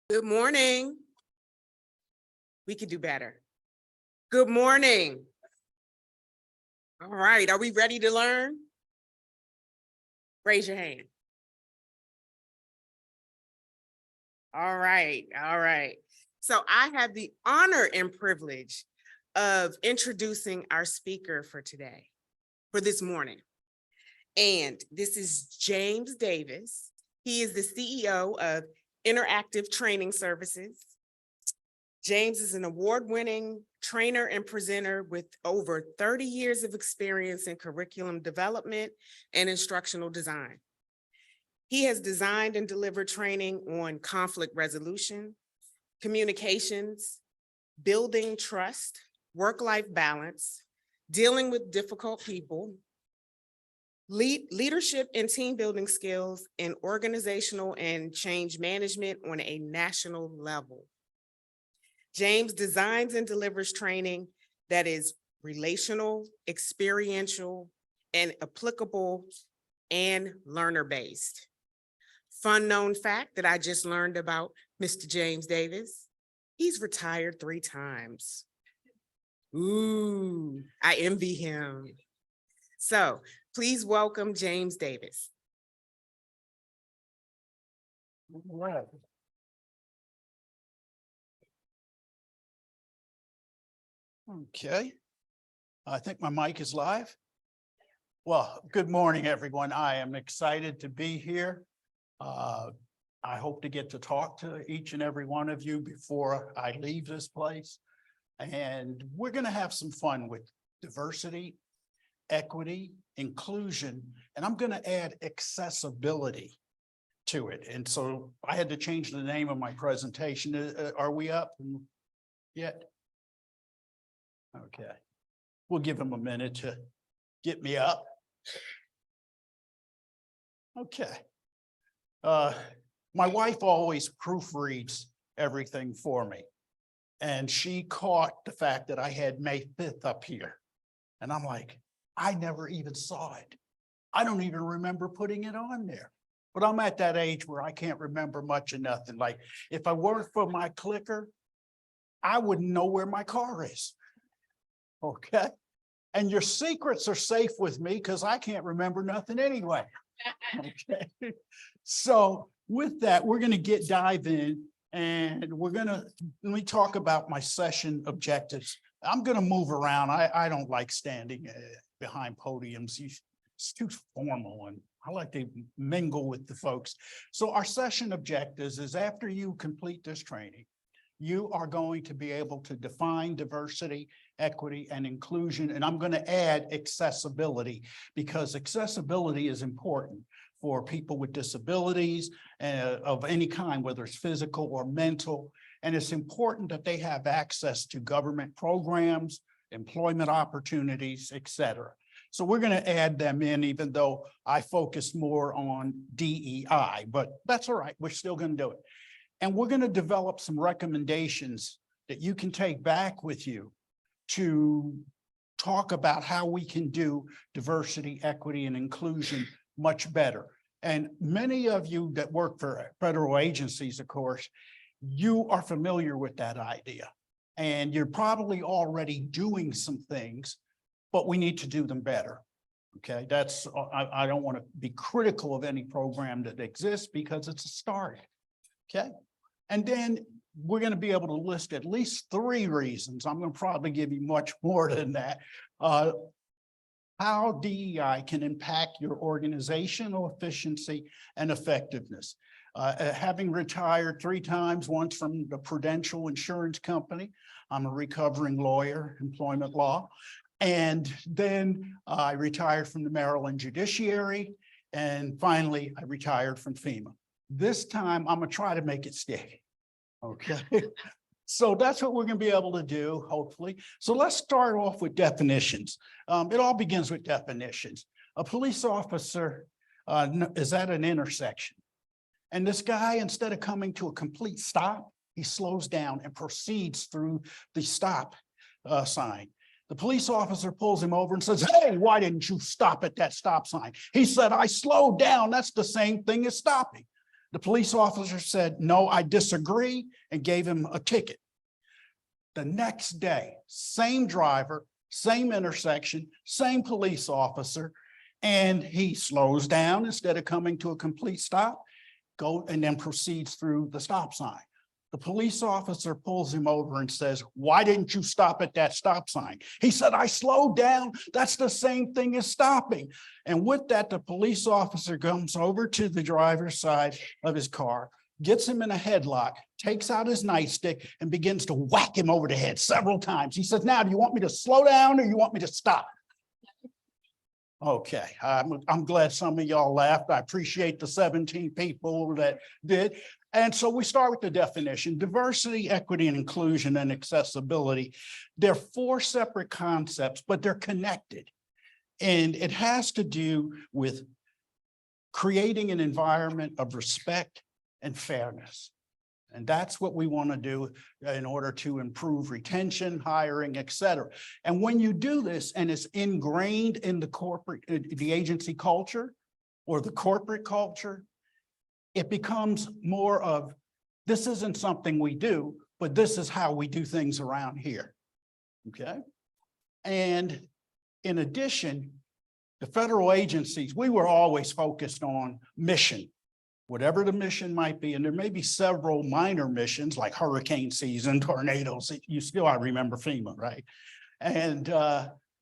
Good morning. We could do better. Good morning. All right, are we ready to learn? Raise your hand. All right. So I have the honor and privilege of introducing our speaker for today, for this morning. And this is James Davis. He is the CEO of Interactive Training Services. James is an award-winning trainer and presenter with over 30 years of experience in curriculum development and instructional design. He has designed and delivered training on conflict resolution, communications, building trust, work-life balance, dealing with difficult people, leadership and team building skills, and organizational and change management on a national level. James designs and delivers training that is relational, experiential, and applicable, and learner-based. Fun known fact that I just learned about Mr. James Davis, he's retired 3 times. Ooh, I envy him. So please welcome James Davis. Wow. Okay, I think my mic is live. Well, good morning, everyone. I am excited to be here. I hope to get to talk to each and every one of you before I leave this place. And we're going to have some fun with diversity, equity, inclusion, and I'm going to add accessibility to it. And so I had to change the name of my presentation. Are we up yet? Okay, we'll give him a minute to get me up. Okay. My wife always proofreads everything for me. And she caught the fact that I had May 5th up here. And I'm like, I never even saw it. I don't even remember putting it on there. But I'm at that age where I can't remember much of nothing. Like if I weren't for my clicker, I wouldn't know where my car is. Okay. And your secrets are safe with me because I can't remember nothing anyway. Okay. So with that, we're going to dive in and let me talk about my session objectives. I'm going to move around. I don't like standing behind podiums. It's too formal and I like to mingle with the folks. So our session objectives is after you complete this training, you are going to be able to define diversity, equity, and inclusion. And I'm going to add accessibility because accessibility is important for people with disabilities of any kind, whether it's physical or mental. And it's important that they have access to government programs, employment opportunities, et cetera. So we're going to add them in, even though I focus more on DEI, but that's all right. We're still going to do it. And we're going to develop some recommendations that you can take back with you to talk about how we can do diversity, equity, and inclusion much better. And many of you that work for federal agencies, of course, you are familiar with that idea. And you're probably already doing some things, but we need to do them better. Okay, I don't want to be critical of any program that exists because it's a start. Okay. And then we're going to be able to list at least 3 reasons. I'm going to probably give you much more than that. How DEI can impact your organizational efficiency and effectiveness. Having retired 3 times, once from the Prudential Insurance Company, I'm a recovering lawyer, employment law. And then I retired from the Maryland Judiciary. And finally, I retired from FEMA. This time, I'm going to try to make it stick. Okay. So that's what we're going to be able to do, hopefully. So let's start off with definitions. It all begins with definitions. A police officer is at an intersection. And this guy, instead of coming to a complete stop, he slows down and proceeds through the stop sign. The police officer pulls him over and says, "Hey, why didn't you stop at that stop sign?" He said, "I slowed down. That's the same thing as stopping." The police officer said, no, I disagree, and gave him a ticket. The next day, same driver, same intersection, same police officer, and he slows down instead of coming to a complete stop, and then proceeds through the stop sign. The police officer pulls him over and says, why didn't you stop at that stop sign? He said, I slowed down. That's the same thing as stopping. And with that, the police officer comes over to the driver's side of his car, gets him in a headlock, takes out his nightstick, and begins to whack him over the head several times. He says, now, do you want me to slow down or you want me to stop? Okay, I'm glad some of y'all laughed. I appreciate the 17 people that did. And so we start with the definition: diversity, equity, and inclusion and accessibility. They're 4 separate concepts, but they're connected. And it has to do with creating an environment of respect and fairness. And that's what we want to do in order to improve retention, hiring, et cetera. And when you do this and it's ingrained in the agency culture or the corporate culture, it becomes more of, this isn't something we do, but this is how we do things around here. Okay. And in addition, the federal agencies, we were always focused on mission. Whatever the mission might be, and there may be several minor missions like hurricane season, tornadoes, I remember FEMA, right? And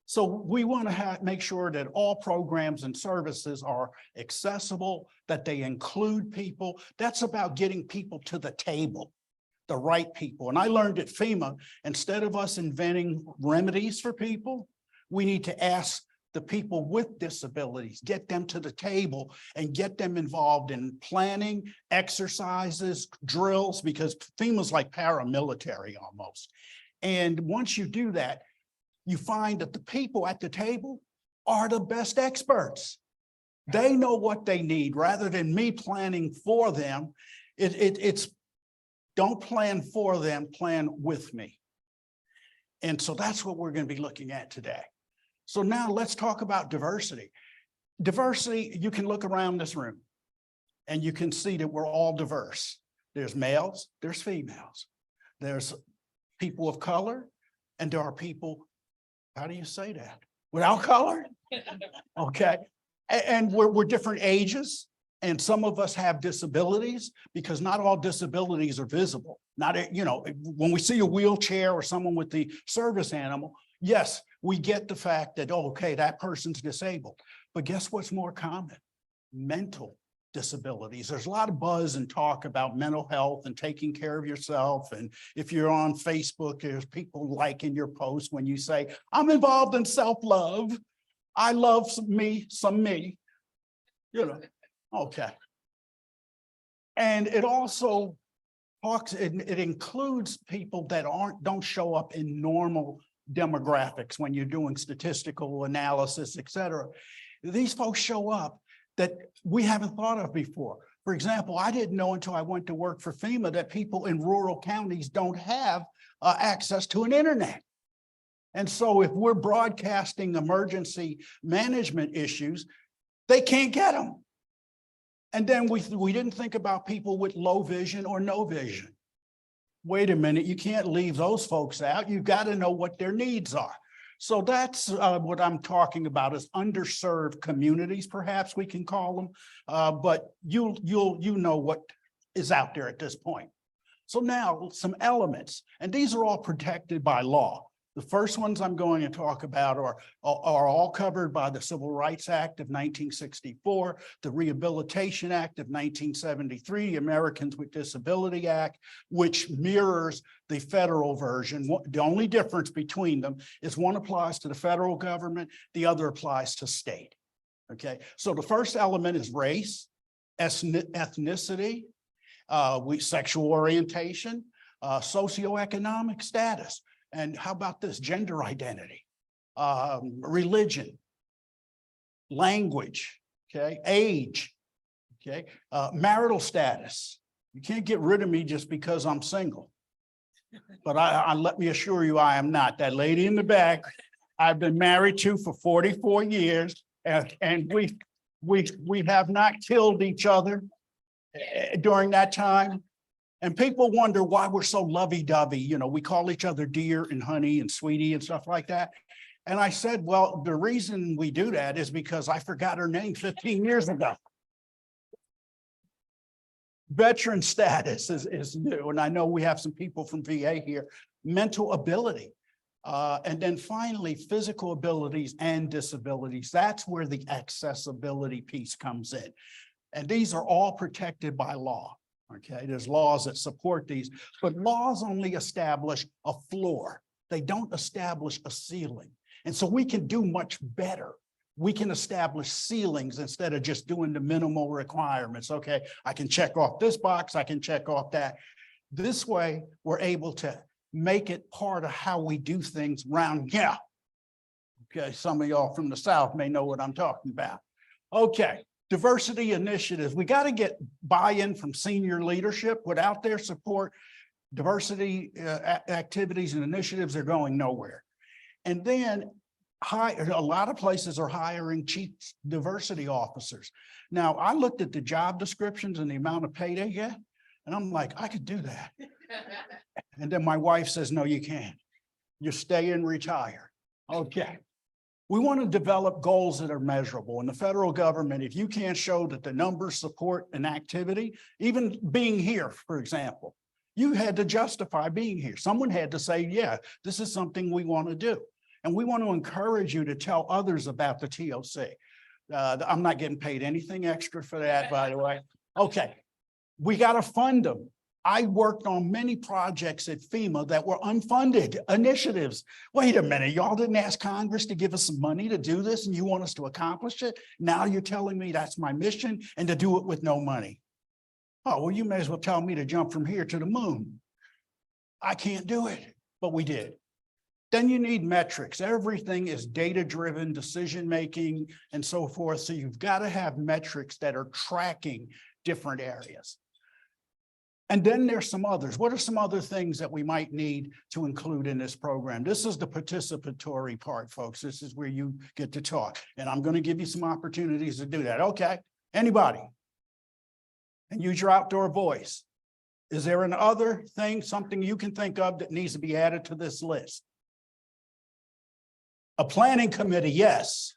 so we want to make sure that all programs and services are accessible, that they include people. That's about getting people to the table, the right people. And I learned at FEMA, instead of us inventing remedies for people, we need to ask the people with disabilities, get them to the table and get them involved in planning, exercises, drills, because FEMA's like paramilitary almost. And once you do that, you find that the people at the table are the best experts. They know what they need rather than me planning for them. It's don't plan for them, plan with me. And so that's what we're going to be looking at today. So now let's talk about diversity. Diversity, you can look around this room and you can see that we're all diverse. There's males, there's females, there's people of color, and there are people, how do you say that? Without color? Okay. And we're different ages, and some of us have disabilities because not all disabilities are visible. Not, when we see a wheelchair or someone with the service animal, yes, we get the fact that, oh, okay, that person's disabled. But guess what's more common? Mental disabilities. There's a lot of buzz and talk about mental health and taking care of yourself. And if you're on Facebook, there's people liking your post when you say, I'm involved in self-love. I love some me. Okay. And it also talks, it includes people that don't show up in normal demographics when you're doing statistical analysis, et cetera. These folks show up that we haven't thought of before. For example, I didn't know until I went to work for FEMA that people in rural counties don't have access to an internet. And so if we're broadcasting emergency management issues, they can't get them. And then we didn't think about people with low vision or no vision. Wait a minute, you can't leave those folks out. You've got to know what their needs are. So that's what I'm talking about, is underserved communities, perhaps we can call them. But you know what is out there at this point. So now some elements, and these are all protected by law. The first ones I'm going to talk about are all covered by the Civil Rights Act of 1964, the Rehabilitation Act of 1973, the Americans with Disability Act, which mirrors the federal version. The only difference between them is one applies to the federal government, the other applies to state. Okay, so the first element is race, ethnicity, sexual orientation, socioeconomic status. And how about this? Gender identity, religion, language, okay, age, okay, marital status. You can't get rid of me just because I'm single. But let me assure you, I am not. That lady in the back, I've been married to for 44 years, and we have not killed each other. during that time. And people wonder why we're so lovey-dovey. You know, we call each other dear and honey and sweetie and stuff like that. And I said, well, the reason we do that is because I forgot her name 15 years ago. Veteran status is new. And I know we have some people from VA here. Mental ability. And then finally, physical abilities and disabilities. That's where the accessibility piece comes in. And these are all protected by law. Okay, there's laws that support these, but laws only establish a floor. They don't establish a ceiling. And so we can do much better. We can establish ceilings instead of just doing the minimal requirements. Okay, I can check off this box, I can check off that. This way, we're able to make it part of how we do things around here. Okay, some of y'all from the South may know what I'm talking about. Okay. Diversity initiatives. We got to get buy-in from senior leadership. Without their support, diversity activities and initiatives are going nowhere. And then a lot of places are hiring chief diversity officers. Now, I looked at the job descriptions and the amount of pay they get, and I'm like, I could do that. And then my wife says, no, you can't. You stay and retire. Okay. We want to develop goals that are measurable. In the federal government, if you can't show that the numbers support an activity, even being here, for example, you had to justify being here. Someone had to say, yeah, this is something we want to do. And we want to encourage you to tell others about the TOC. I'm not getting paid anything extra for that, by the way. Okay, we got to fund them. I worked on many projects at FEMA that were unfunded initiatives. Wait a minute, y'all didn't ask Congress to give us some money to do this and you want us to accomplish it? Now you're telling me that's my mission and to do it with no money. Oh, well, you may as well tell me to jump from here to the moon. I can't do it, but we did. Then you need metrics. Everything is data-driven, decision-making, and so forth. So you've got to have metrics that are tracking different areas. And then there's some others. What are some other things that we might need to include in this program? This is the participatory part, folks. This is where you get to talk. And I'm going to give you some opportunities to do that. Okay, anybody? And use your outdoor voice. Is there an other thing, something you can think of that needs to be added to this list? A planning committee, yes.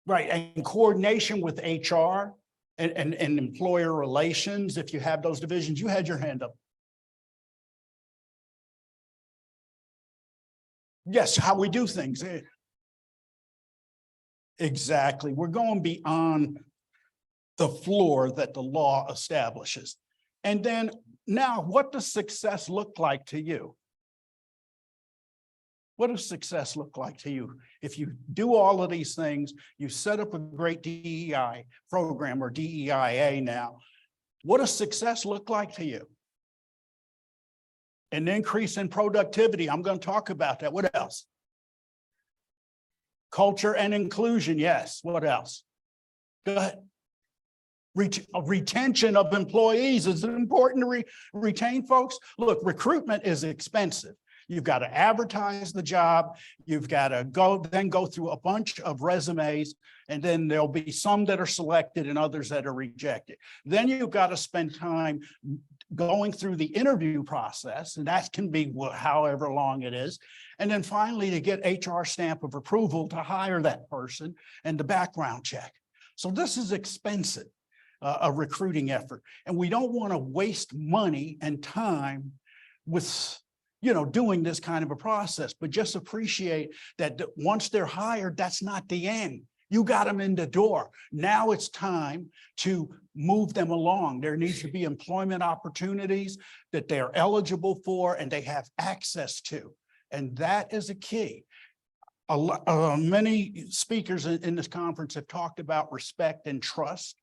Right, and coordination with HR. And employer relations, if you have those divisions. You had your hand up. Yes, how we do things. Exactly. We're going beyond the floor that the law establishes. And then now, what does success look like to you? What does success look like to you? If you do all of these things, you set up a great DEI program or DEIA now, what does success look like to you? An increase in productivity. I'm going to talk about that. What else? Culture and inclusion. Yes. What else? Go ahead. Retention of employees. Is it important to retain folks? Look, recruitment is expensive. You've got to advertise the job. You've got to go through a bunch of resumes, and then there'll be some that are selected and others that are rejected. Then you've got to spend time going through the interview process, and that can be however long it is. And then finally, to get HR stamp of approval to hire that person and the background check. So this is expensive, a recruiting effort. And we don't want to waste money and time with doing this kind of a process, but just appreciate that once they're hired, that's not the end. You got them in the door. Now it's time to move them along. There needs to be employment opportunities that they're eligible for and they have access to. And that is a key. Many speakers in this conference have talked about respect and trust.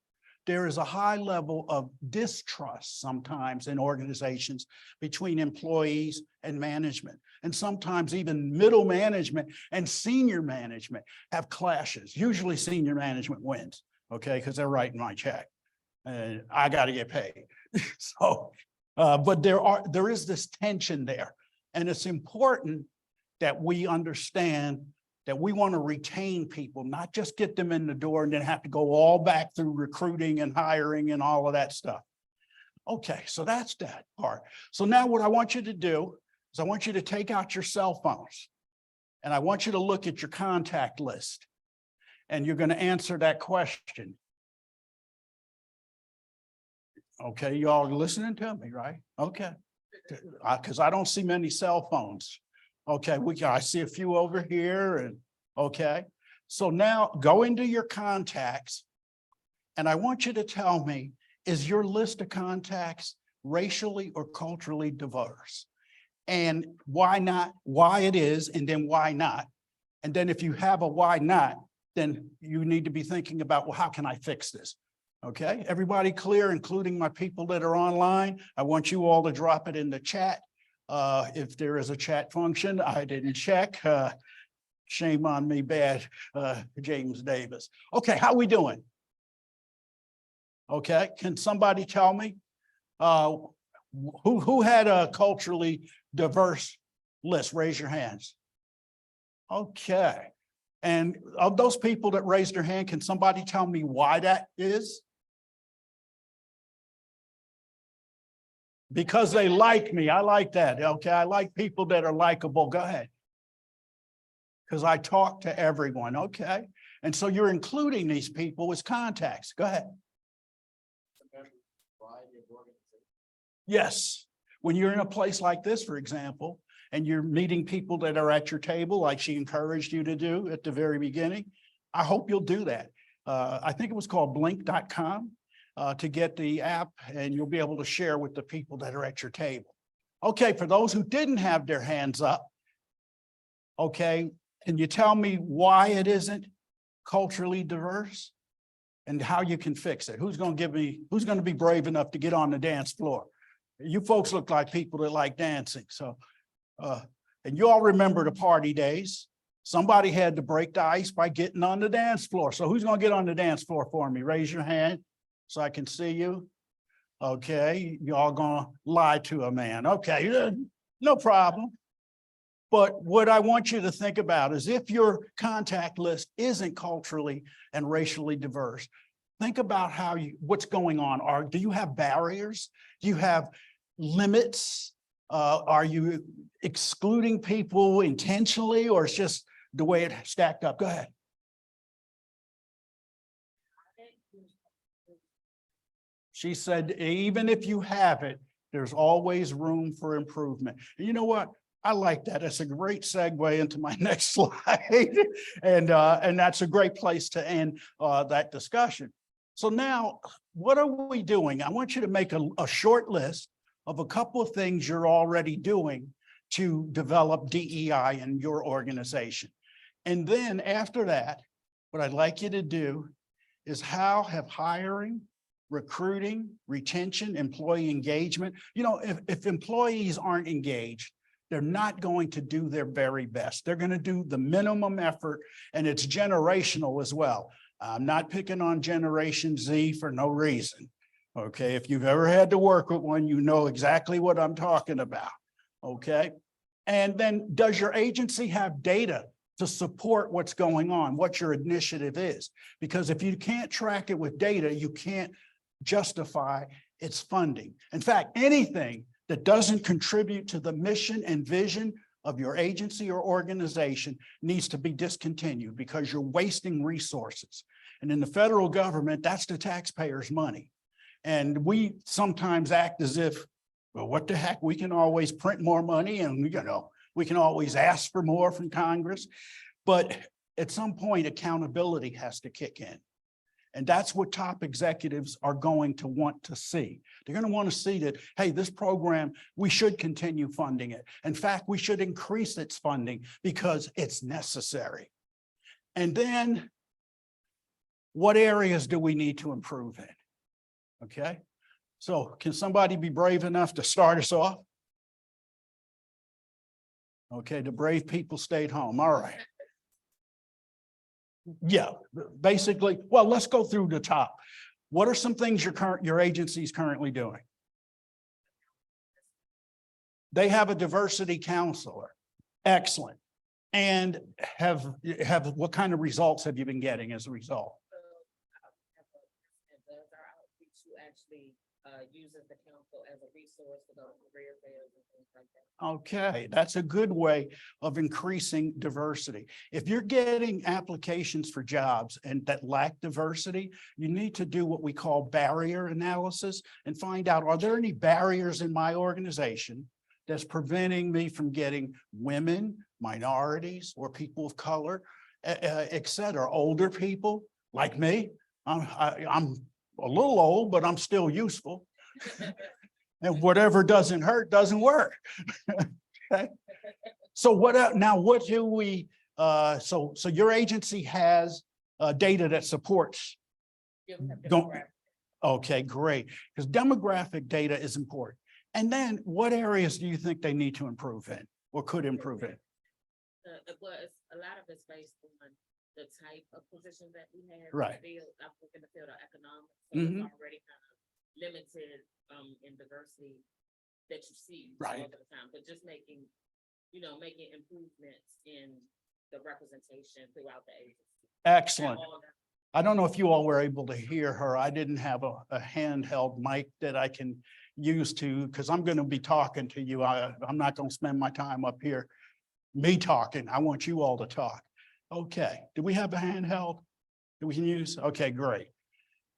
There is a high level of distrust sometimes in organizations between employees and management. And sometimes even middle management and senior management have clashes. Usually senior management wins, okay, because they're writing my check and I got to get paid. But there is this tension there. And it's important that we understand that we want to retain people, not just get them in the door and then have to go all back through recruiting and hiring and all of that stuff. Okay, so that's that part. So now what I want you to do is I want you to take out your cell phones and I want you to look at your contact list and you're going to answer that question. Okay, you all listening to me, right? Okay. Because I don't see many cell phones. Okay, I see a few over here and okay. So now go into your contacts and I want you to tell me, is your list of contacts racially or culturally diverse? And why not, why it is, and then why not? And then if you have a why not, then you need to be thinking about, well, how can I fix this? Okay, everybody clear, including my people that are online? I want you all to drop it in the chat. If there is a chat function, I didn't check. Shame on me, bad, James Davis. Okay, how we doing? Okay, can somebody tell me who had a culturally diverse list? Raise your hands. Okay, and of those people that raised their hand, can somebody tell me why that is? Because they like me. I like that. Okay, I like people that are likable. Go ahead. Because I talk to everyone. Okay, and so you're including these people as contacts. Go ahead. Yes, when you're in a place like this, for example, and you're meeting people that are at your table, like she encouraged you to do at the very beginning, I hope you'll do that. I think it was called blink.com to get the app, and you'll be able to share with the people that are at your table. Okay, for those who didn't have their hands up, okay, can you tell me why it isn't culturally diverse and how you can fix it? Who's going to be brave enough to get on the dance floor? You folks look like people that like dancing. So, and you all remember the party days. Somebody had to break the ice by getting on the dance floor. So who's going to get on the dance floor for me? Raise your hand so I can see you. Okay, you all going to lie to a man. Okay, no problem. But what I want you to think about is if your contact list isn't culturally and racially diverse, think about what's going on. Do you have barriers? Do you have limits? Are you excluding people intentionally, or it's just the way it stacked up? Go ahead. She said, even if you have it, there's always room for improvement. And you know what? I like that. That's a great segue into my next slide. And that's a great place to end that discussion. So now, what are we doing? I want you to make a short list of a couple of things you're already doing to develop DEI in your organization. And then after that, what I'd like you to do is how have hiring, recruiting, retention, employee engagement. You know, if employees aren't engaged, they're not going to do their very best. They're going to do the minimum effort, and it's generational as well. I'm not picking on Generation Z for no reason. Okay, if you've ever had to work with one, you know exactly what I'm talking about. Okay, and then does your agency have data to support what's going on, what your initiative is? Because if you can't track it with data, you can't justify its funding. In fact, anything that doesn't contribute to the mission and vision of your agency or organization needs to be discontinued because you're wasting resources. And in the federal government, that's the taxpayers' money. And we sometimes act as if, well, what the heck, we can always print more money and, you know, we can always ask for more from Congress. But at some point, accountability has to kick in. And that's what top executives are going to want to see. They're going to want to see that, hey, this program, we should continue funding it. In fact, we should increase its funding because it's necessary. And then what areas do we need to improve in? Okay, so can somebody be brave enough to start us off? Okay, the brave people stayed home. All right. Yeah, basically, well, let's go through the top. What are some things your agency is currently doing? They have a diversity counselor. Excellent. And have what kind of results have you been getting as a result? uses the council as a resource for those career fairs and things like that. Okay, that's a good way of increasing diversity. If you're getting applications for jobs and that lack diversity, you need to do what we call barrier analysis and find out, are there any barriers in my organization that's preventing me from getting women, minorities, or people of color, et cetera, older people like me? I'm a little old, but I'm still useful. And whatever doesn't hurt doesn't work. Okay. So now what do we, so your agency has data that supports. Yeah, we have Don't- demographics. Okay, great. Because demographic data is important. And then what areas do you think they need to improve in or could improve in? Well, a lot of it's based on the type of positions that we have. Right. I'm in the field of economics, so Mhm. it's already kind of limited in diversity that you see Right. all the time, but just making improvements in the representation throughout the agency. Excellent. All of that. I don't know if you all were able to hear her. I didn't have a handheld mic that I can use because I'm going to be talking to you. I'm not going to spend my time up here, me talking. I want you all to talk. Okay, do we have a handheld that we can use? Okay, great.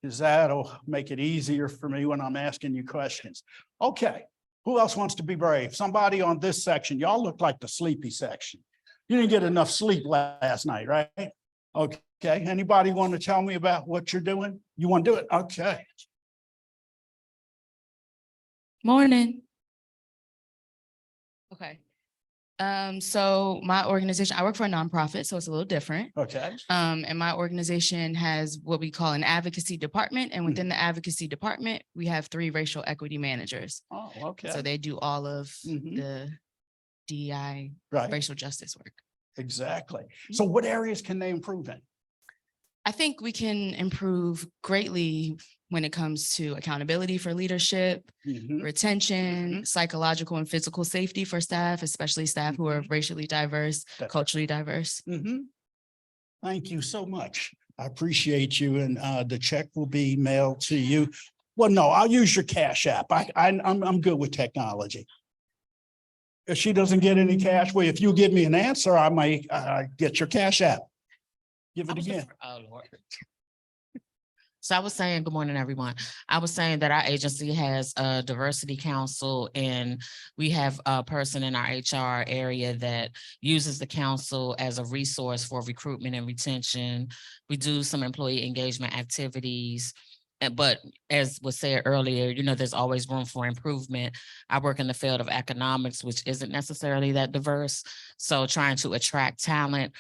Because that'll make it easier for me when I'm asking you questions. Okay, who else wants to be brave? Somebody on this section. Y'all look like the sleepy section. You didn't get enough sleep last night, right? Okay, anybody want to tell me about what you're doing? You want to do it? Okay. Morning. Okay. So my organization, I work for a nonprofit, so it's a little different. Okay. And my organization has what we call an advocacy department. And within the advocacy department, we have 3 racial equity managers. Oh, okay. So they do all of Mhm. the DEI Right, racial justice work. exactly. So what areas can they improve in? I think we can improve greatly when it comes to accountability for leadership, Mhm. retention, psychological and physical safety for staff, especially staff who are racially diverse, That's- culturally diverse. Mhm. Thank you so much. I appreciate you, and the check will be mailed to you. Well, no, I'll use your Cash App. I'm good with technology. If she doesn't get any cash, well, if you give me an answer, I might get your Cash App. Give it again. Oh, Lord. So I was saying, good morning, everyone. I was saying that our agency has a diversity council, and we have a person in our HR area that uses the council as a resource for recruitment and retention. We do some employee engagement activities. But as was said earlier, there's always room for improvement. I work in the field of economics, which isn't necessarily that diverse. So trying to attract talent,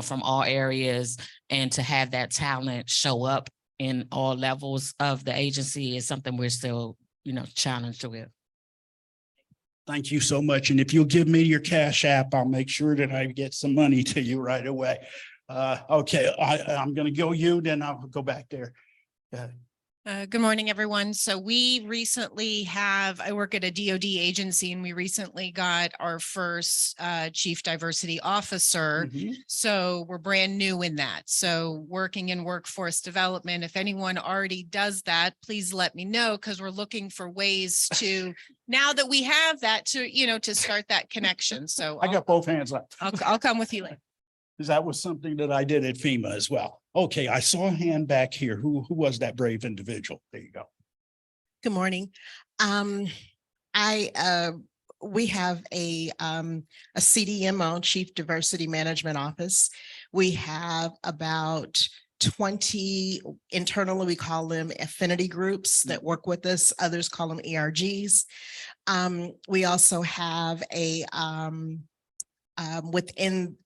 from all areas, and to have that talent show up in all levels of the agency is something we're still, challenged with. Thank you so much. And if you'll give me your Cash App, I'll make sure that I get some money to you right away. Okay, I'm gonna go you, then I'll go back there. Good morning, everyone. So we recently I work at a DoD agency, and we recently got our first Chief Diversity Officer. Mhm. So we're brand new in that. So working in workforce development, if anyone already does that, please let me know, because we're looking for ways to, now that we have that, to start that connection. So I got both hands up. I'll come with you later. Because that was something that I did at FEMA as well. Okay, I saw a hand back here. Who was that brave individual? There you go. Good morning. We have a CDMO, Chief Diversity Management Office. We have about 20 internally, we call them affinity groups that work with us. Others call them ERGs. We also have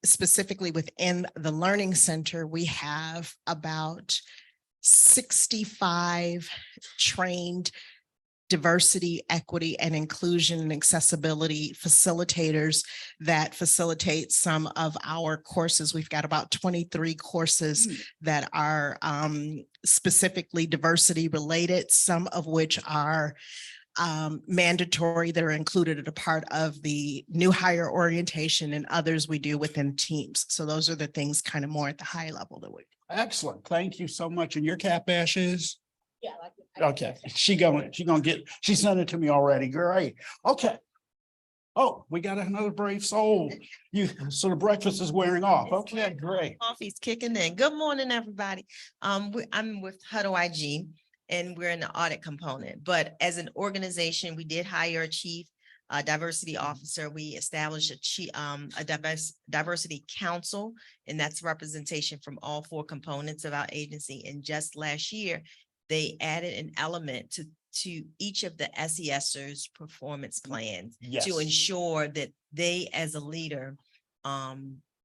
specifically within the Learning Center, we have about 65 trained diversity, equity, and inclusion and accessibility facilitators that facilitate some of our courses. We've got about 23 courses that are specifically diversity related, some of which are mandatory, that are included as a part of the new hire orientation, and others we do within teams. So those are the things kind of more at the high level that we. Excellent. Thank you so much. And your Cash App is? Okay, she gonna she sent it to me already. Great. Okay. Oh, we got another brave soul. So the breakfast is wearing off. Okay, great. Coffee's kicking in. Good morning, everybody. I'm with Huddle IG and we're in the audit component, but as an organization, we did hire a chief diversity officer. We established a diversity council, and that's representation from all four components of our agency. And just last year, they added an element to each of the SESers performance plans Yes. to ensure that they, as a leader,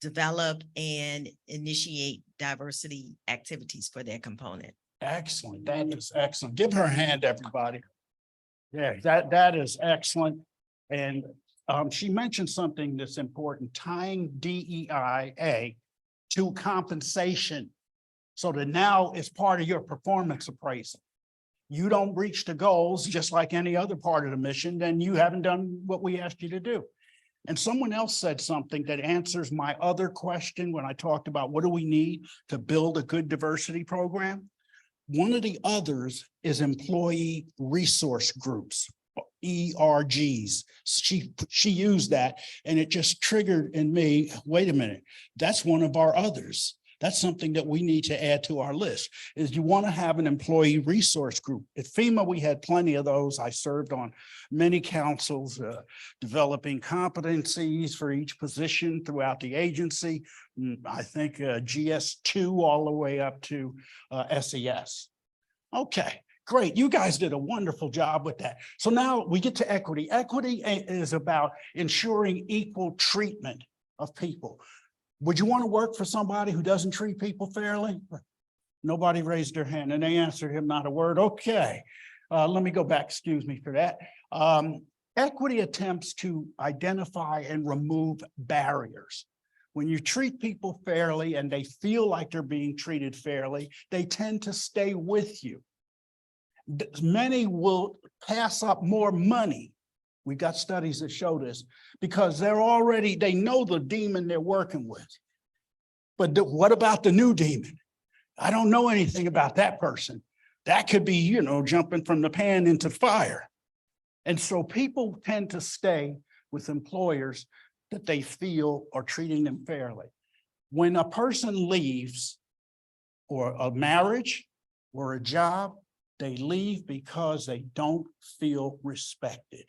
develop and initiate diversity activities for their component. Excellent. That is excellent. Give her a hand, everybody. Yeah, that is excellent. And she mentioned something that's important, tying DEIA to compensation. So that now it's part of your performance appraisal. You don't reach the goals, just like any other part of the mission, then you haven't done what we asked you to do. And someone else said something that answers my other question when I talked about what do we need to build a good diversity program? One of the others is employee resource groups, ERGs. She used that and it just triggered in me, wait a minute, that's one of our others. That's something that we need to add to our list, is you want to have an employee resource group. At FEMA, we had plenty of those. I served on many councils, developing competencies for each position throughout the agency. I think GS2 all the way up to SES. Okay, great. You guys did a wonderful job with that. So now we get to equity. Equity is about ensuring equal treatment of people. Would you want to work for somebody who doesn't treat people fairly? Nobody raised their hand and they answered him not a word. Okay, let me go back. Excuse me for that. Equity attempts to identify and remove barriers. When you treat people fairly and they feel like they're being treated fairly, they tend to stay with you. Many will pass up more money. We got studies that show this because they know the demon they're working with. But what about the new demon? I don't know anything about that person. That could be, jumping from the pan into fire. And so people tend to stay with employers that they feel are treating them fairly. When a person leaves or a marriage or a job, they leave because they don't feel respected.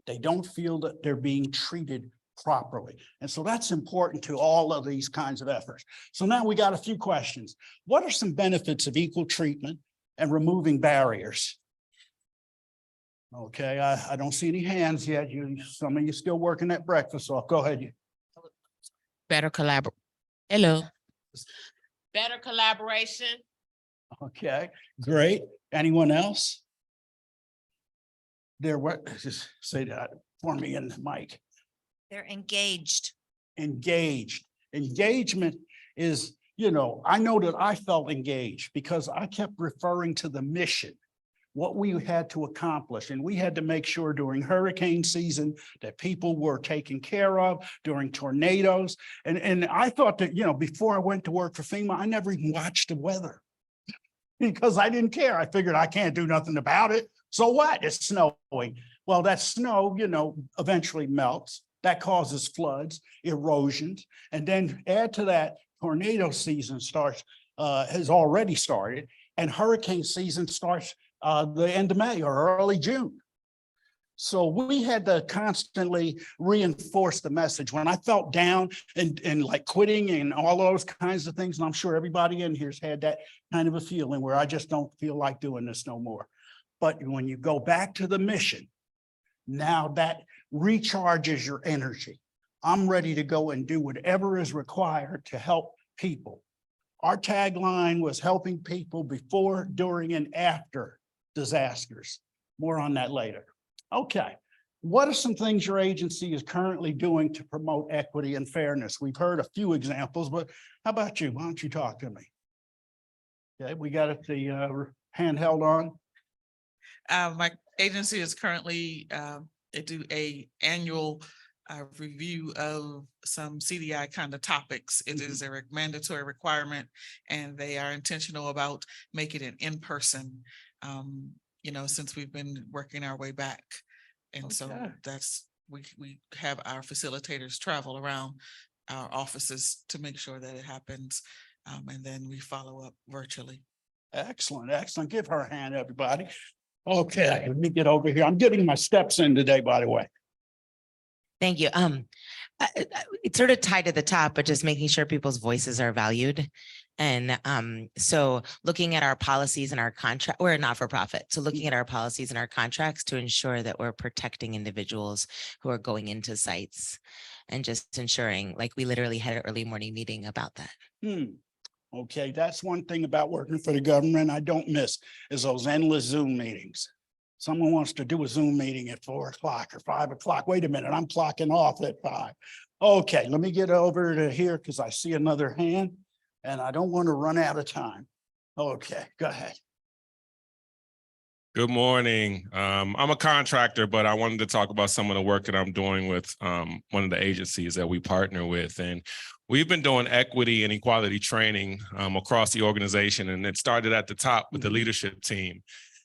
They don't feel that they're being treated properly. And so that's important to all of these kinds of efforts. So now we got a few questions. What are some benefits of equal treatment and removing barriers? Okay, I don't see any hands yet. Some of you still working that breakfast off. Go ahead. Better collaborate. Hello. Better collaboration. Okay, great. Anyone else? Just say that for me in the mic. They're engaged. Engaged. Engagement is, I know that I felt engaged because I kept referring to the mission, what we had to accomplish. And we had to make sure during hurricane season that people were taken care of, during tornadoes. And I thought that, before I went to work for FEMA, I never even watched the weather because I didn't care. I figured I can't do nothing about it. So what? It's snowing. Well, that snow, eventually melts. That causes floods, erosions, and then add to that, tornado season has already started, and hurricane season starts the end of May or early June. So we had to constantly reinforce the message. When I felt down and like quitting and all those kinds of things, and I'm sure everybody in here's had that kind of a feeling where I just don't feel like doing this no more. But when you go back to the mission, now that recharges your energy. I'm ready to go and do whatever is required to help people. Our tagline was helping people before, during, and after disasters. More on that later. Okay. What are some things your agency is currently doing to promote equity and fairness? We've heard a few examples, but how about you? Why don't you talk to me? Okay, we got the handheld on. My agency is currently, they do a annual a review of some CDI kind of topics. It is a mandatory requirement, and they are intentional about making it in person. Since we've been working our way back. And so Okay. that's, we have our facilitators travel around our offices to make sure that it happens. And then we follow up virtually. Excellent, excellent. Give her a hand, everybody. Okay, let me get over here. I'm getting my steps in today, by the way. Thank you. It's sort of tied to the top, but just making sure people's voices are valued. And so looking at our policies and our contract, we're a not-for-profit. So looking at our policies and our contracts to ensure that we're protecting individuals who are going into sites and just ensuring, like, we literally had an early morning meeting about that. Okay, that's one thing about working for the government I don't miss is those endless Zoom meetings. Someone wants to do a Zoom meeting at 4 o'clock or 5 o'clock. Wait a minute, I'm clocking off at 5. Okay, let me get over to here because I see another hand and I don't want to run out of time. Okay, go ahead. Good morning. I'm a contractor, but I wanted to talk about some of the work that I'm doing with one of the agencies that we partner with. And we've been doing equity and equality training across the organization. And it started at the top with the leadership team.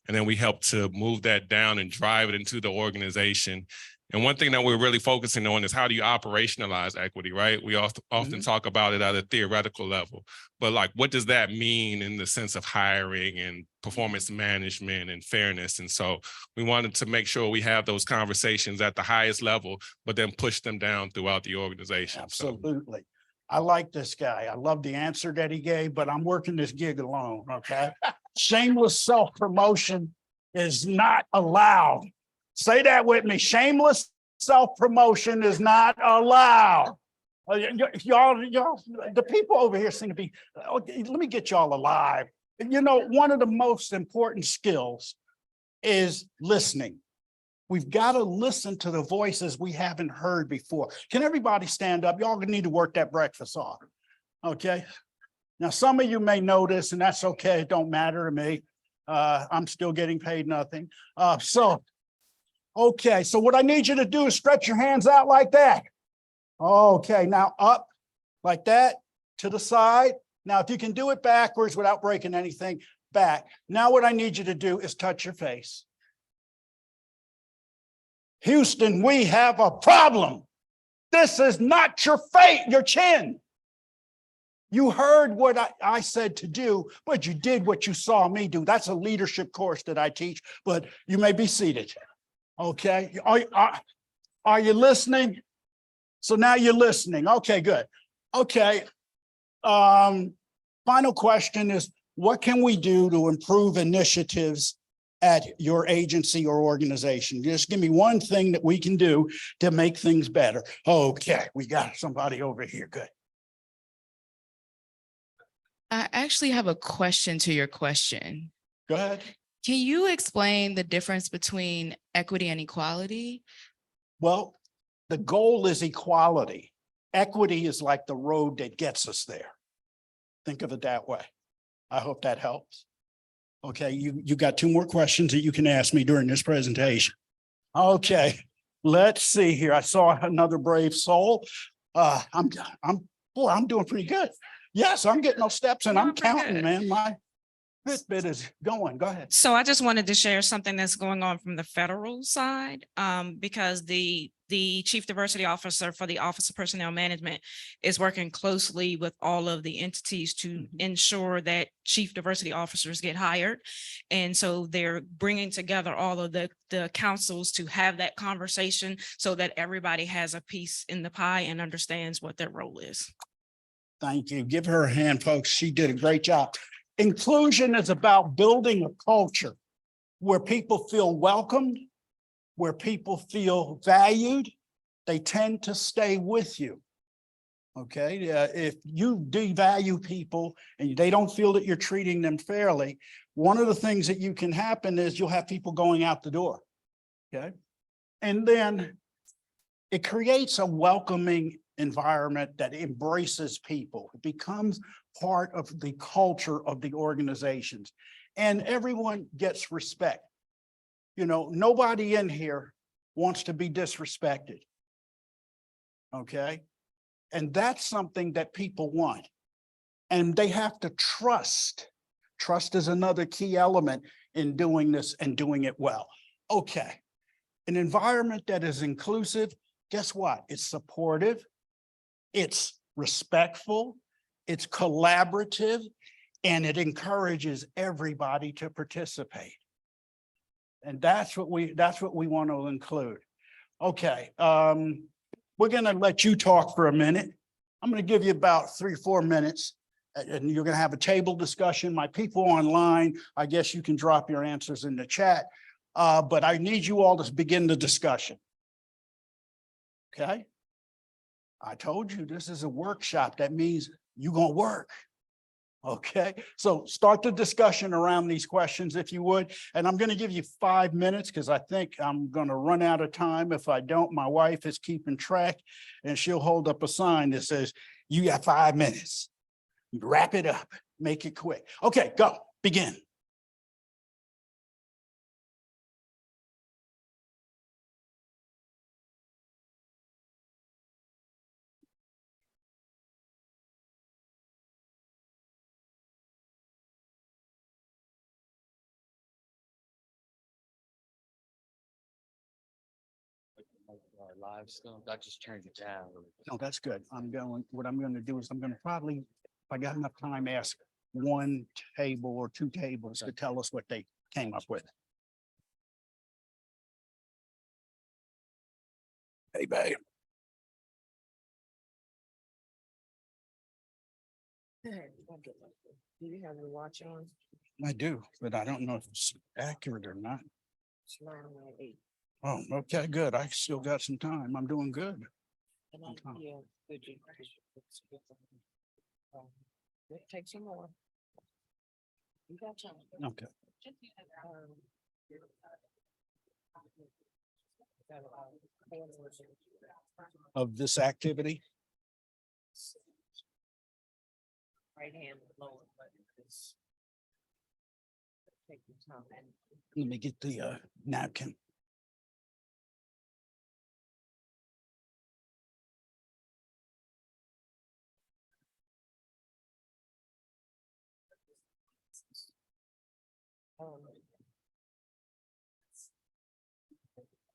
And then we helped to move that down and drive it into the organization. And one thing that we're really focusing on is how do you operationalize equity, right? We often talk about it at a theoretical level, but like, what does that mean in the sense of hiring and performance management and fairness? And so we wanted to make sure we have those conversations at the highest level, but then push them down throughout the organization. Absolutely. I like this guy. I love the answer that he gave, but I'm working this gig alone, okay? Shameless self-promotion is not allowed. Say that with me. Shameless self-promotion is not allowed. Y'all, the people over here seem to be, okay, let me get y'all alive. One of the most important skills is listening. We've got to listen to the voices we haven't heard before. Can everybody stand up? Y'all need to work that breakfast off. Okay. Now, some of you may know this, and that's okay. It don't matter to me. I'm still getting paid nothing. Okay. So what I need you to do is stretch your hands out like that. Okay. Now up like that to the side. Now, if you can do it backwards without breaking anything, back. Now, what I need you to do is touch your face. Houston, we have a problem. This is not your fate, your chin. You heard what I said to do, but you did what you saw me do. That's a leadership course that I teach, but you may be seated. Okay. Are you listening? So now you're listening. Okay, good. Okay. Final question is, what can we do to improve initiatives at your agency or organization? Just give me one thing that we can do to make things better. Okay, we got somebody over here. Good. I actually have a question to your question. Go ahead. Can you explain the difference between equity and equality? Well, the goal is equality. Equity is like the road that gets us there. Think of it that way. I hope that helps. Okay, you got 2 more questions that you can ask me during this presentation. Okay, let's see here. I saw another brave soul. I'm doing pretty good. Yes, I'm getting those steps and I'm counting, man. My Fitbit is going. Go ahead. So I just wanted to share something that's going on from the federal side, because the Chief Diversity Officer for the Office of Personnel Management is working closely with all of the entities to ensure that Chief Diversity Officers get hired. And so they're bringing together all of the councils to have that conversation so that everybody has a piece in the pie and understands what their role is. Thank you. Give her a hand, folks. She did a great job. Inclusion is about building a culture where people feel welcomed, where people feel valued. They tend to stay with you. Okay, if you devalue people and they don't feel that you're treating them fairly, one of the things that you can happen is you'll have people going out the door. Okay, and then it creates a welcoming environment that embraces people. It becomes part of the culture of the organizations, and everyone gets respect. Nobody in here wants to be disrespected. Okay? And that's something that people want. And they have to trust. Trust is another key element in doing this and doing it well. Okay. An environment that is inclusive, guess what? It's supportive, it's respectful, it's collaborative, and it encourages everybody to participate. And that's what we want to include. Okay, we're gonna let you talk for a minute. I'm gonna give you about 3-4 minutes. And you're gonna have a table discussion. My people online, I guess you can drop your answers in the chat. But I need you all to begin the discussion. Okay? I told you this is a workshop. That means you're gonna work. Okay, so start the discussion around these questions if you would. And I'm going to give you 5 minutes because I think I'm going to run out of time. If I don't, my wife is keeping track and she'll hold up a sign that says, you got 5 minutes. Wrap it up, make it quick. Okay, go, begin. Live stuff. I just turned it down. No, that's good. What I'm going to do is I'm going to probably, if I got enough time, ask 1 table or 2 tables to tell us what they came up with. Hey, babe. Do you have your watch on? I do, but I don't know if it's accurate or not. It's 9:08. Oh, okay, good. I still got some time. I'm doing good. Yeah, good. Take some more. You got time. Okay. Of this activity? Right hand lower button. Take your time. Let me get the napkin.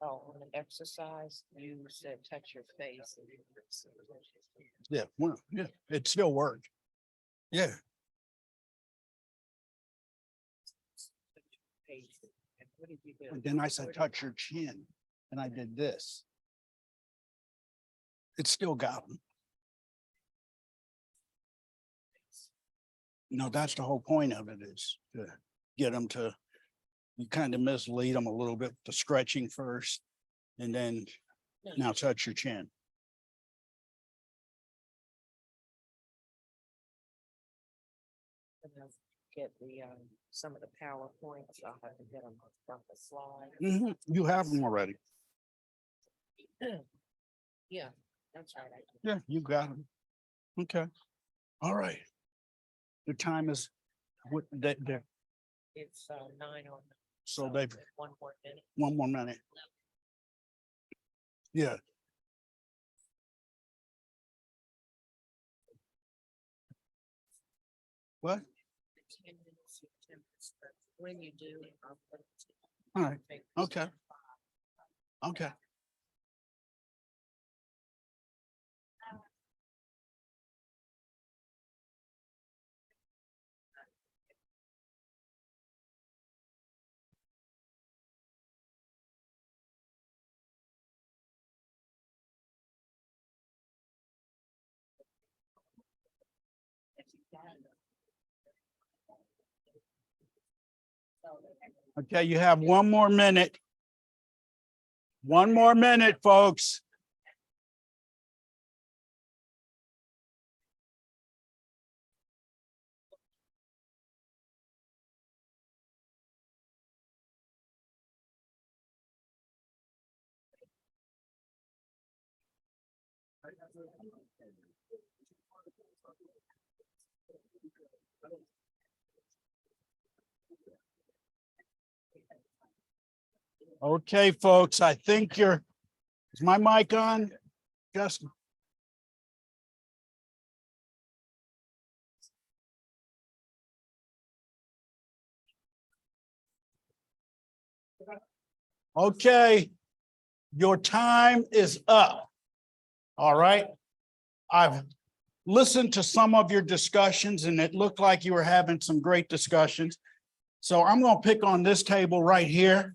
On the exercise, you said touch your face. Yeah, well, yeah, it still worked. Yeah, What did you do? and then I said, touch your chin, and I did this. It still got them. No, that's the whole point of it, is to get them to, you kind of mislead them a little bit, the stretching first, and then now touch your chin. Get the, some of the PowerPoints. I'll have to get them from the slide. You have them already. Yeah, that's right. Yeah, you got them. Okay. All right. The time is what that, It's 9:09. so they've 1 more minute. 1 more minute. Yeah. What? 10 minutes, 10 minutes, but when you do, I'll put it to- All right. Okay. Okay. Okay, you have 1 more minute. 1 more minute, folks. Okay, folks, I think is my mic on? Justin? Okay, your time is up. All right. I've listened to some of your discussions and it looked like you were having some great discussions. So I'm going to pick on this table right here.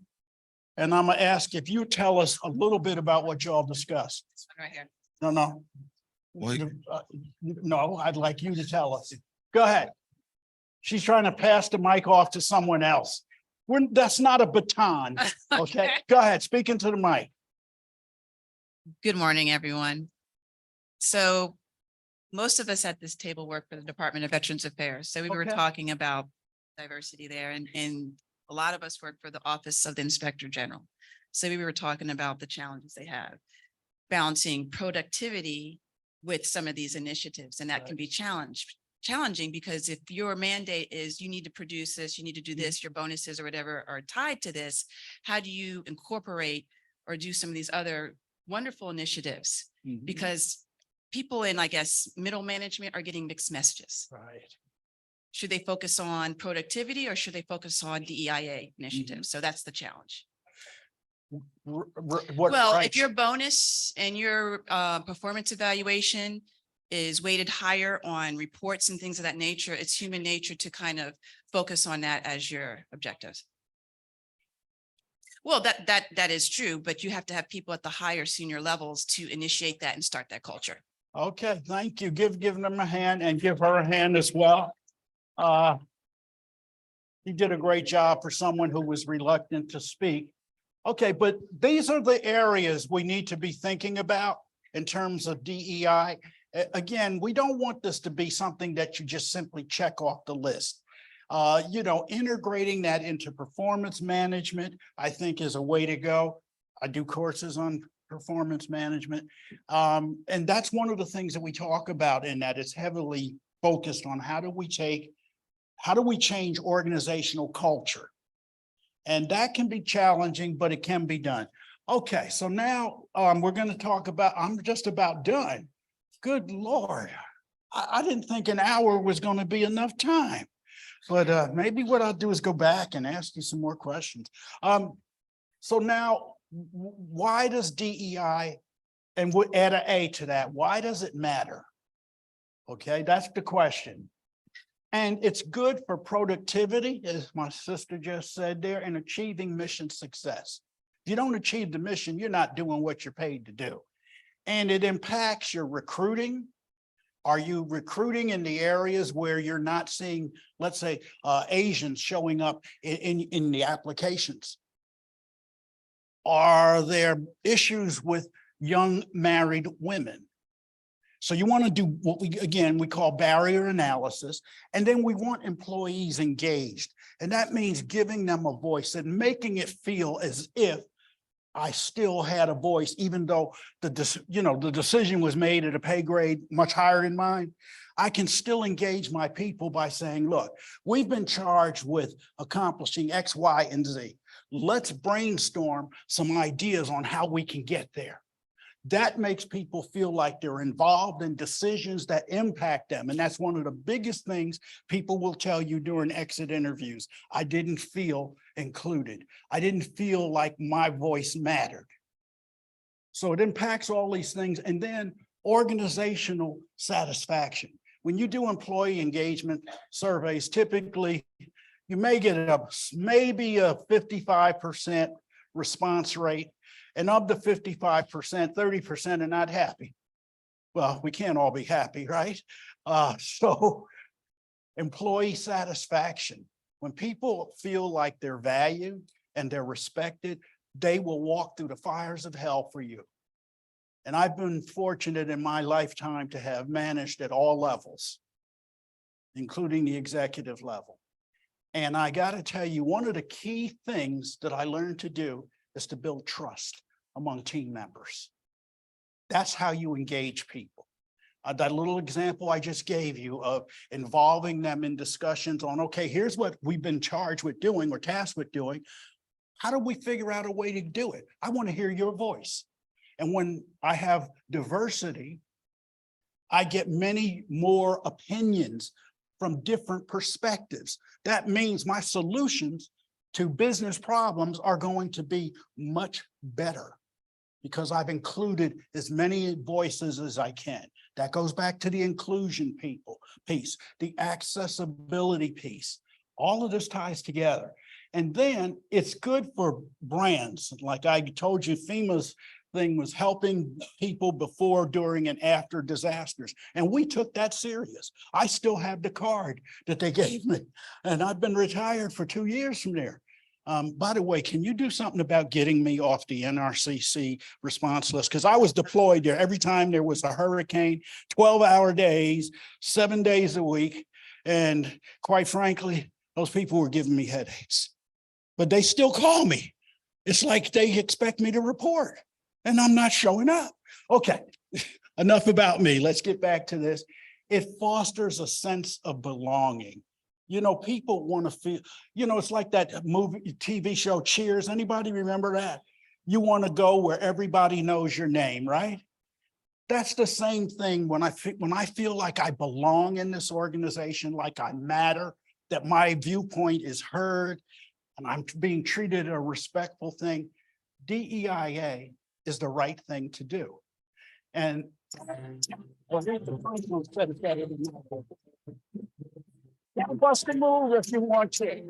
And I'm going to ask if you tell us a little bit about what y'all discussed. Right here. No. Wait. No, I'd like you to tell us. Go ahead. She's trying to pass the mic off to someone else. That's not a baton. Okay, go ahead, speak into the mic. Good morning, everyone. So most of us at this table work for the Department of Veterans Affairs. So we were Okay. talking about diversity there and a lot of us work for the Office of the Inspector General. So we were talking about the challenges they have, balancing productivity with some of these initiatives, and that can be challenging because if your mandate is you need to produce this, you need to do this, your bonuses or whatever are tied to this, how do you incorporate or do some of these other wonderful initiatives? Because people in, I guess, middle management are getting mixed messages. Right. Should they focus on productivity or should they focus on DEIA initiatives? So that's the challenge. Well, if your bonus and your performance evaluation is weighted higher on reports and things of that nature, it's human nature to kind of focus on that as your objectives. Well, that is true, but you have to have people at the higher senior levels to initiate that and start that culture. Okay, thank you. Give them a hand and give her a hand as well. You did a great job for someone who was reluctant to speak. Okay, but these are the areas we need to be thinking about in terms of DEI. Again, we don't want this to be something that you just simply check off the list. Integrating that into performance management, I think is a way to go. I do courses on performance management. And that's one of the things that we talk about in that it's heavily focused on how do we change organizational culture? And that can be challenging, but it can be done. Okay, so now we're going to talk about, I'm just about done. Good Lord. I didn't think an hour was going to be enough time, but maybe what I'll do is go back and ask you some more questions. So now, why does DEI, and we'll add an A to that, why does it matter? Okay, that's the question. And it's good for productivity, as my sister just said there, and achieving mission success. If you don't achieve the mission, you're not doing what you're paid to do. And it impacts your recruiting. Are you recruiting in the areas where you're not seeing, let's say, Asians showing up in the applications? Are there issues with young married women? So you want to do what we call barrier analysis, and then we want employees engaged. And that means giving them a voice and making it feel as if I still had a voice, even though the decision was made at a pay grade much higher than mine. I can still engage my people by saying, look, we've been charged with accomplishing X, Y, and Z. Let's brainstorm some ideas on how we can get there. That makes people feel like they're involved in decisions that impact them. And that's one of the biggest things people will tell you during exit interviews. I didn't feel included. I didn't feel like my voice mattered. So it impacts all these things. And then organizational satisfaction. When you do employee engagement surveys, typically you may get maybe a 55% response rate. And of the 55%, 30% are not happy. Well, we can't all be happy, right? So employee satisfaction. When people feel like they're valued and they're respected, they will walk through the fires of hell for you. And I've been fortunate in my lifetime to have managed at all levels, including the executive level. And I got to tell you, one of the key things that I learned to do is to build trust among team members. That's how you engage people. That little example I just gave you of involving them in discussions on, okay, here's what we've been charged with doing or tasked with doing. How do we figure out a way to do it? I want to hear your voice. And when I have diversity, I get many more opinions from different perspectives. That means my solutions to business problems are going to be much better because I've included as many voices as I can. That goes back to the inclusion piece, the accessibility piece. All of this ties together. And then it's good for brands. Like I told you, FEMA's thing was helping people before, during, and after disasters. And we took that serious. I still have the card that they gave me, and I've been retired for 2 years from there. By the way, can you do something about getting me off the NRCC response list? Because I was deployed there every time there was a hurricane, 12-hour days, 7 days a week. And quite frankly, those people were giving me headaches, but they still call me. It's like they expect me to report and I'm not showing up. Okay, enough about me. Let's get back to this. It fosters a sense of belonging. You know, people want to feel, you know, it's like that movie, TV show Cheers. Anybody remember that? You want to go where everybody knows your name, right? That's the same thing when I feel like I belong in this organization, like I matter, that my viewpoint is heard, and I'm being treated a respectful thing. DEIA is the right thing to do. And bust a move if you want to.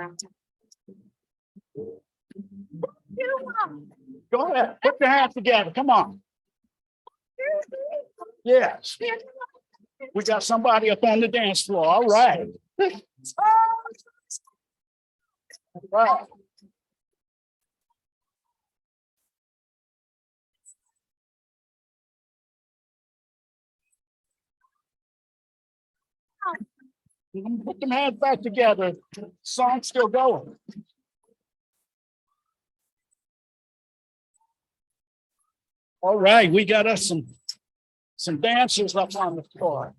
Go ahead, put your hands together, come on. Yes. We got somebody up on the dance floor, all right. Right. Put them hands back together. Song's still going. All right, we got us some dancers up on the floor.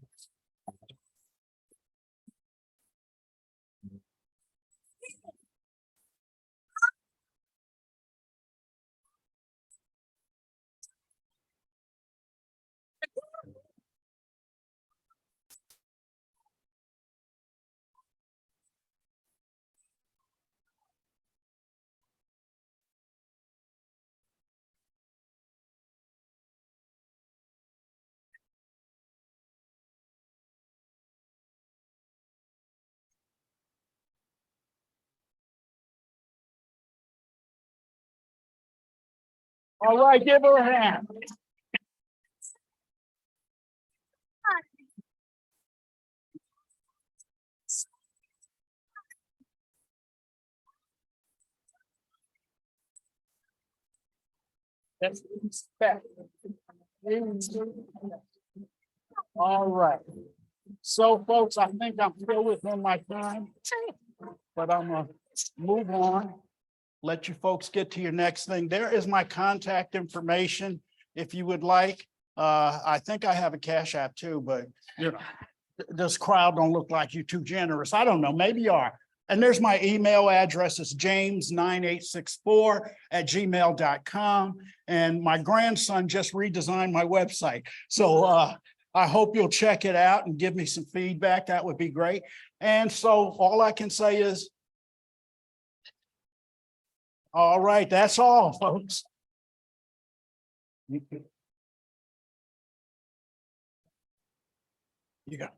All right, give her a hand. That's respect. All right. So folks, I think I'm still within my time, but I'm gonna move on. Let you folks get to your next thing. There is my contact information if you would like. I think I have a Cash App too, but you know, this crowd don't look like you too generous. I don't know, maybe you are. And there's my email address. It's james9864@gmail.com. And my grandson just redesigned my website. So I hope you'll check it out and give me some feedback. That would be great. And so all I can say is, all right, that's all, folks. You got.